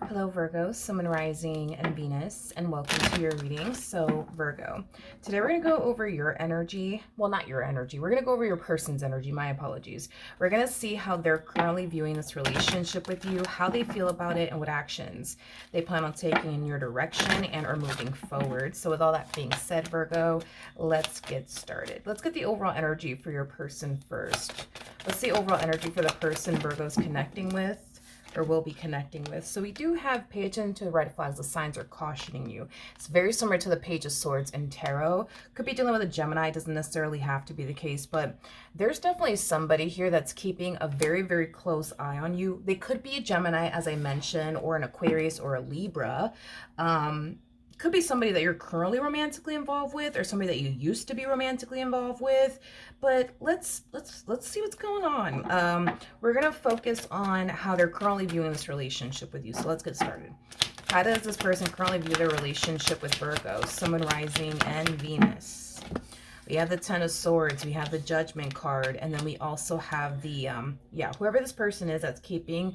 Hello Virgo, Sun, Moon, Rising, and Venus, and welcome to your reading. So Virgo, today we're going to go over your energy. Well, not your energy. We're going to go over your person's energy. My apologies. We're going to see how they're currently viewing this relationship with you, how they feel about it, and what actions they plan on taking in your direction and are moving forward. So with all that being said, Virgo, let's get started. Let's get the overall energy for your person first. Let's see overall energy for the person Virgo's connecting with or will be connecting with. So we do have pay attention to the red flags. The signs are cautioning you. It's very similar to the Page of Swords in Tarot. Could be dealing with a Gemini. Doesn't necessarily have to be the case, but there's definitely somebody here that's keeping a very, very close eye on you. They could be a Gemini, as I mentioned, or an Aquarius or a Libra. Could be somebody that you're currently romantically involved with or somebody that you used to be romantically involved with, but let's see what's going on. We're going to focus on how they're currently viewing this relationship with you. So let's get started. How does this person currently view their relationship with Virgo, Sun, Moon, Rising, and Venus? We have the Ten of Swords, we have the Judgment card, and then we also have the, whoever this person is that's keeping,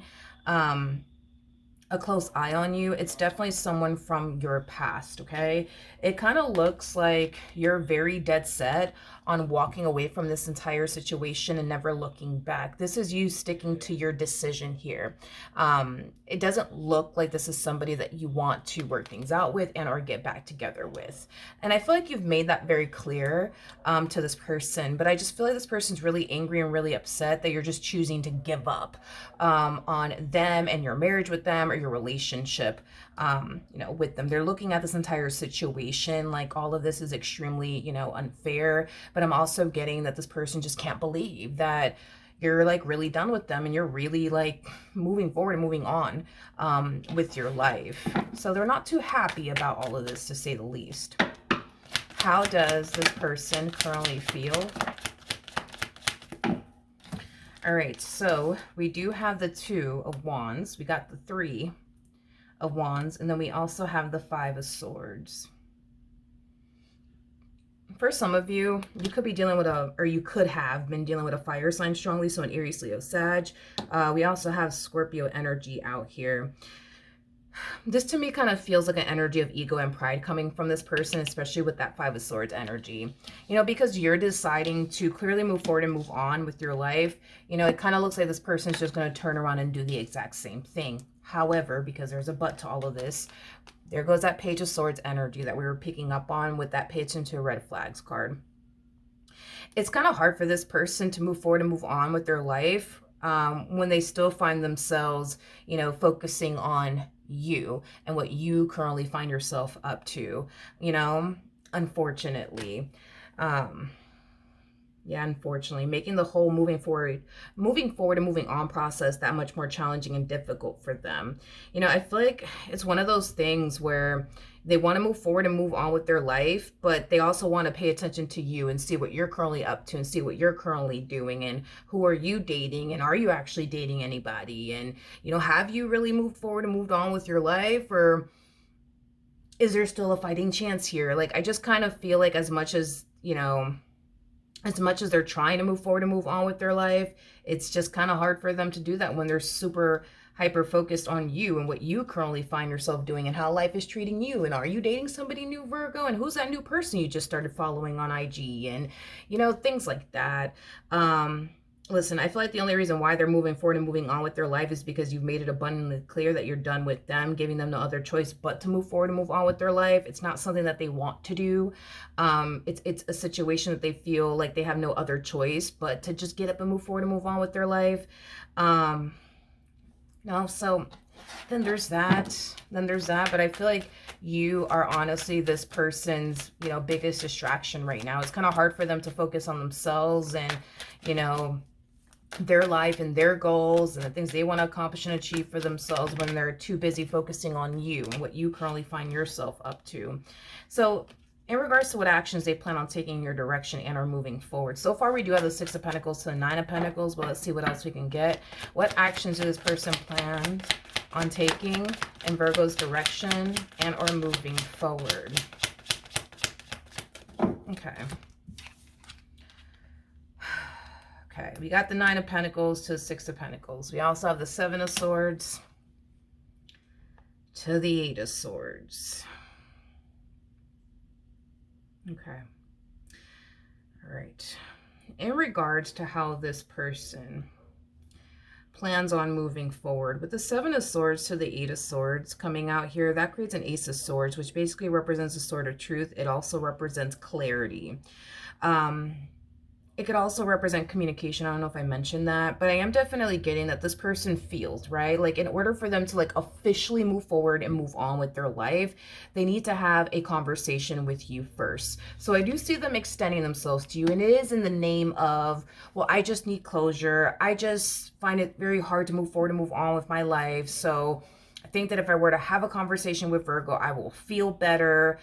a close eye on you, it's definitely someone from your past, okay? It kind of looks like you're very dead set on walking away from this entire situation and never looking back. This is you sticking to your decision here. It doesn't look like this is somebody that you want to work things out with and or get back together with. And I feel like you've made that very clear to this person, but I just feel like this person's really angry and really upset that you're just choosing to give up on them and your marriage with them or your relationship with them. They're looking at this entire situation like all of this is extremely, unfair, but I'm also getting that this person just can't believe that you're like really done with them and you're really like moving forward and moving on with your life. So they're not too happy about all of this, to say the least. How does this person currently feel? All right, so we do have the Two of Wands. We got the Three of Wands, and then we also have the Five of Swords. For some of you, you could be dealing with you could have been dealing with a fire sign strongly, so an Aries, Leo, Sag. We also have Scorpio energy out here. This to me kind of feels like an energy of ego and pride coming from this person, especially with that Five of Swords energy. Because you're deciding to clearly move forward and move on with your life, it kind of looks like this person's just going to turn around and do the exact same thing. However, because there's a but to all of this, there goes that Page of Swords energy that we were picking up on with that pay attention to red flags card. It's kind of hard for this person to move forward and move on with their life when they still find themselves, focusing on you and what you currently find yourself up to, unfortunately. Unfortunately, making the whole moving forward and moving on process that much more challenging and difficult for them. I feel like it's one of those things where they want to move forward and move on with their life, but they also want to pay attention to you and see what you're currently up to and see what you're currently doing and who are you dating and are you actually dating anybody? And, have you really moved forward and moved on with your life, or is there still a fighting chance here? Like, I just kind of feel like as much as they're trying to move forward and move on with their life, it's just kind of hard for them to do that when they're super hyper focused on you and what you currently find yourself doing and how life is treating you. And are you dating somebody new, Virgo? And who's that new person you just started following on IG? And, things like that. Listen, I feel like the only reason why they're moving forward and moving on with their life is because you've made it abundantly clear that you're done with them, giving them no other choice but to move forward and move on with their life. It's not something that they want to do. It's a situation that they feel like they have no other choice but to just get up and move forward and move on with their life. So then there's that. But I feel like you are honestly this person's, biggest distraction right now. It's kind of hard for them to focus on themselves and, their life and their goals and the things they want to accomplish and achieve for themselves when they're too busy focusing on you and what you currently find yourself up to. So in regards to what actions they plan on taking in your direction and are moving forward. So far, we do have the Six of Pentacles to the Nine of Pentacles, but let's see what else we can get. What actions do this person plan on taking in Virgo's direction and or moving forward? Okay. Okay, we got the Nine of Pentacles to the Six of Pentacles. We also have the Seven of Swords. to the Eight of Swords. Okay. All right. In regards to how this person plans on moving forward, with the Seven of Swords to the Eight of Swords coming out here, that creates an Ace of Swords, which basically represents a sword of truth. It also represents clarity. It could also represent communication. I don't know if I mentioned that, but I am definitely getting that this person feels, right? Like in order for them to like officially move forward and move on with their life, they need to have a conversation with you first. So I do see them extending themselves to you, and it is in the name of, well, I just need closure. I just find it very hard to move forward and move on with my life. So I think that if I were to have a conversation with Virgo, I will feel better.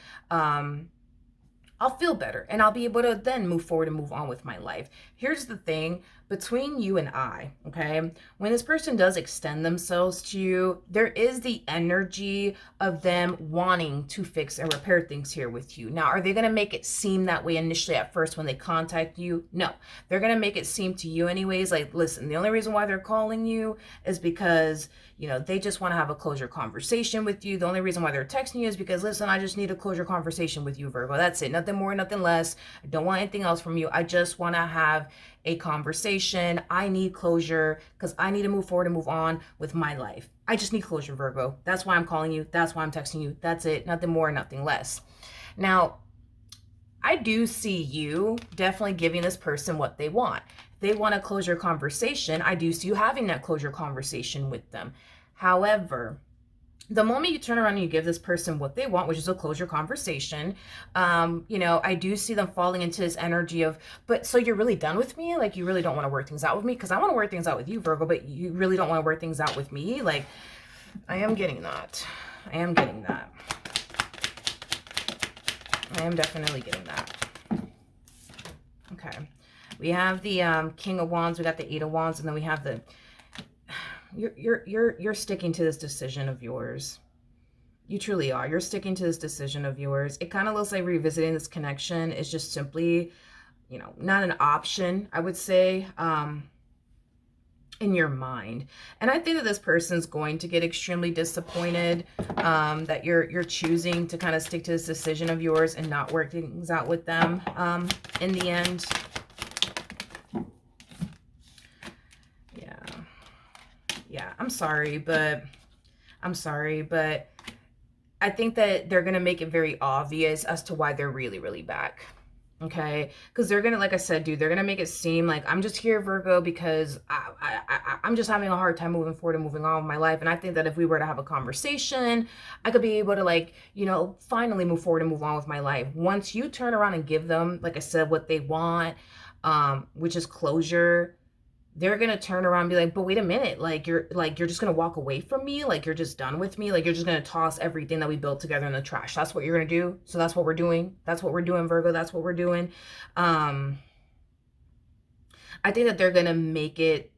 I'll feel better and I'll be able to then move forward and move on with my life. Here's the thing, between you and I, okay, when this person does extend themselves to you, there is the energy of them wanting to fix and repair things here with you. Now, are they going to make it seem that way initially at first when they contact you? No, they're going to make it seem to you anyways, like, listen, the only reason why they're calling you is because, you know, they just want to have a closure conversation with you. The only reason why they're texting you is because, listen, I just need a closure conversation with you, Virgo. That's it. Nothing more, nothing less. I don't want anything else from you. I just want to have a conversation. I need closure because I need to move forward and move on with my life. I just need closure, Virgo. That's why I'm calling you. That's why I'm texting you. That's it. Nothing more, nothing less. Now, I do see you definitely giving this person what they want. They want a closure conversation. I do see you having that closure conversation with them. However, the moment you turn around and you give this person what they want, which is a closure conversation, you know, I do see them falling into this energy of, but so you're really done with me? Like, you really don't want to work things out with me? Because I want to work things out with you, Virgo, but you really don't want to work things out with me? Like, I am getting that. I am getting that. I am definitely getting that. Okay. We have the King of Wands, we got the Eight of Wands, and then we have the... You're sticking to this decision of yours. You truly are. You're sticking to this decision of yours. It kind of looks like revisiting this connection is just simply, you know, not an option, I would say, in your mind. And I think that this person's going to get extremely disappointed that you're choosing to kind of stick to this decision of yours and not work things out with them in the end. Yeah, I'm sorry, but I think that they're going to make it very obvious as to why they're really, really back. Okay? Because they're going to, like I said, dude, they're going to make it seem like I'm just here, Virgo, because I'm just having a hard time moving forward and moving on with my life. And I think that if we were to have a conversation, I could be able to, like, you know, finally move forward and move on with my life. Once you turn around and give them, like I said, what they want, which is closure, they're going to turn around and be like, but wait a minute, you're just going to walk away from me? Like, you're just done with me? Like, you're just going to toss everything that we built together in the trash? That's what you're going to do? So that's what we're doing. That's what we're doing, Virgo. That's what we're doing. I think that they're going to make it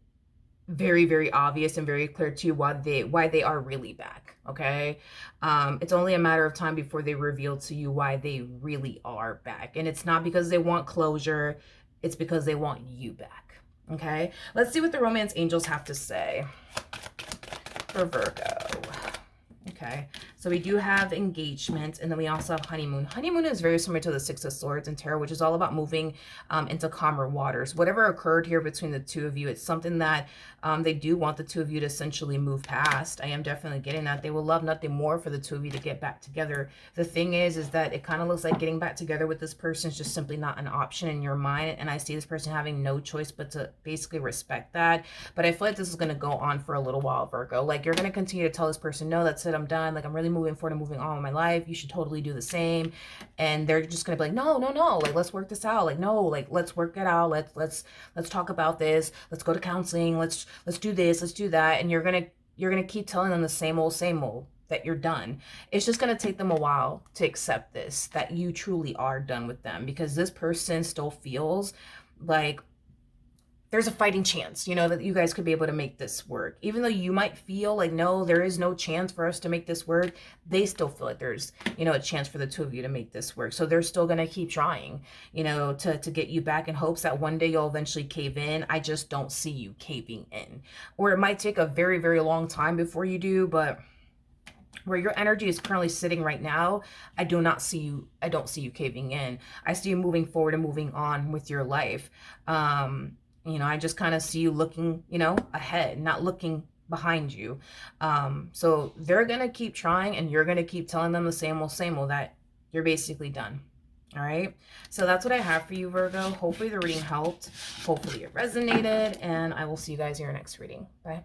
very, very obvious and very clear to you why they are really back. Okay. It's only a matter of time before they reveal to you why they really are back. And it's not because they want closure. It's because they want you back. Okay, let's see what the romance angels have to say for Virgo. Okay, so we do have engagement, and then we also have honeymoon. Honeymoon is very similar to the Six of Swords in tarot, which is all about moving into calmer waters. Whatever occurred here between the two of you, it's something that they do want the two of you to essentially move past. I am definitely getting that. They will love nothing more for the two of you to get back together. The thing is that it kind of looks like getting back together with this person is just simply not an option in your mind, and I see this person having no choice but to basically respect that. But I feel like this is going to go on for a little while, Virgo. Like, you're going to continue to tell this person, no, that's it, I'm done. Like, I'm really moving forward and moving on with my life. You should totally do the same. And they're just going to be like, no, like, let's work this out. Like, no, like, let's work it out. Let's talk about this. Let's go to counseling. Let's do this. Let's do that. And you're going to keep telling them the same old, that you're done. It's just going to take them a while to accept this, that you truly are done with them, because this person still feels like there's a fighting chance, you know, that you guys could be able to make this work. Even though you might feel like, no, there is no chance for us to make this work, they still feel like there's, you know, a chance for the two of you to make this work. So they're still going to keep trying, you know, to get you back in hopes that one day you'll eventually cave in. I just don't see you caving in. Or it might take a very, very long time before you do, but Where your energy is currently sitting right now, I don't see you caving in. I see you moving forward and moving on with your life. You know, I just kind of see you looking, you know, ahead, not looking behind you. So they're gonna keep trying, and you're gonna keep telling them the same old, that you're basically done. All right, so that's what I have for you, Virgo. Hopefully the reading helped. Hopefully it resonated, and I will see you guys in your next reading. Bye.